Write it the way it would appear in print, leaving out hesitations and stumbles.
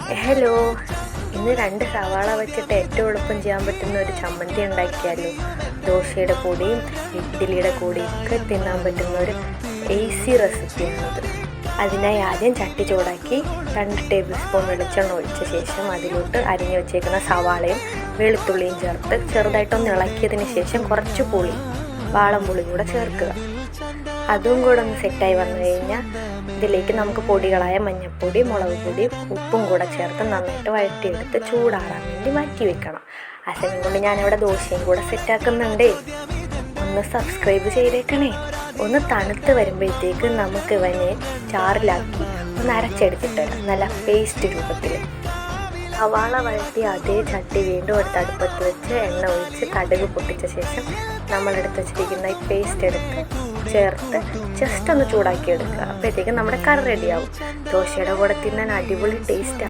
Hello, ഇന്ന് 2 സവാള വെച്ചിട്ട് ഏറ്റവും എളുപ്പം ചെയ്യാൻ പറ്റുന്ന ഒരു ചമ്മന്തി ഉണ്ടാക്കിയാലോ. ദോശയുടെ കൂടെയും ഇഡ്ഡലിയുടെ കൂടെയും ഒക്കെ തിന്നാൻ പറ്റുന്ന ഒരു ഈസി റെസിപ്പിയാണിത്. അതിനായി ആദ്യം ചട്ടി ചൂടാക്കി 2 ടേബിൾ സ്പൂൺ വെളിച്ചെണ്ണ ഒഴിച്ച ശേഷം അതിലോട്ട് അരിഞ്ഞു വെച്ചേക്കുന്ന സവാളയും വെളുത്തുള്ളിയും ചേർത്ത് ചെറുതായിട്ടൊന്ന് ഇളക്കിയതിന് ശേഷം കുറച്ച് പുളി, വാളംപുളിയും കൂടെ ചേർക്കുക. അതും കൂടെ ഒന്ന് സെറ്റായി വന്നു കഴിഞ്ഞാൽ ഇതിലേക്ക് നമുക്ക് പൊടികളായ മഞ്ഞൾപ്പൊടി, മുളക് പൊടി, ഉപ്പും കൂടെ ചേർത്ത് നന്നായിട്ട് വഴറ്റിയെടുത്ത് ചൂടാറാൻ വേണ്ടി മാറ്റി വെക്കണം. ആ സമയം കൊണ്ട് ഞാനിവിടെ ദോശയും കൂടെ സെറ്റാക്കുന്നുണ്ടേ. ഒന്ന് സബ്സ്ക്രൈബ് ചെയ്തേക്കണേ. ഒന്ന് തണുത്ത് വരുമ്പോഴത്തേക്ക് നമുക്ക് ഇവനെ ചാറിലാക്കി ഒന്ന് അരച്ചെടുത്തിട്ട് നല്ല പേസ്റ്റ് രൂപത്തിൽ. സവാള വഴറ്റി അതേ ചട്ടി വീണ്ടും എടുത്ത് അടുപ്പത്ത് വെച്ച് എണ്ണ ഒഴിച്ച് കടുക് പൊട്ടിച്ച ശേഷം നമ്മളെടുത്ത് വെച്ചിരിക്കുന്ന ഈ പേസ്റ്റ് എടുത്ത് ചേർത്ത് ജസ്റ്റ് ഒന്ന് ചൂടാക്കി എടുക്കുക. അപ്പോഴത്തേക്കും നമ്മുടെ കറി റെഡിയാവും. ദോശയുടെ കൂടെ തിന്നാൻ അടിപൊളി ടേസ്റ്റാണ്.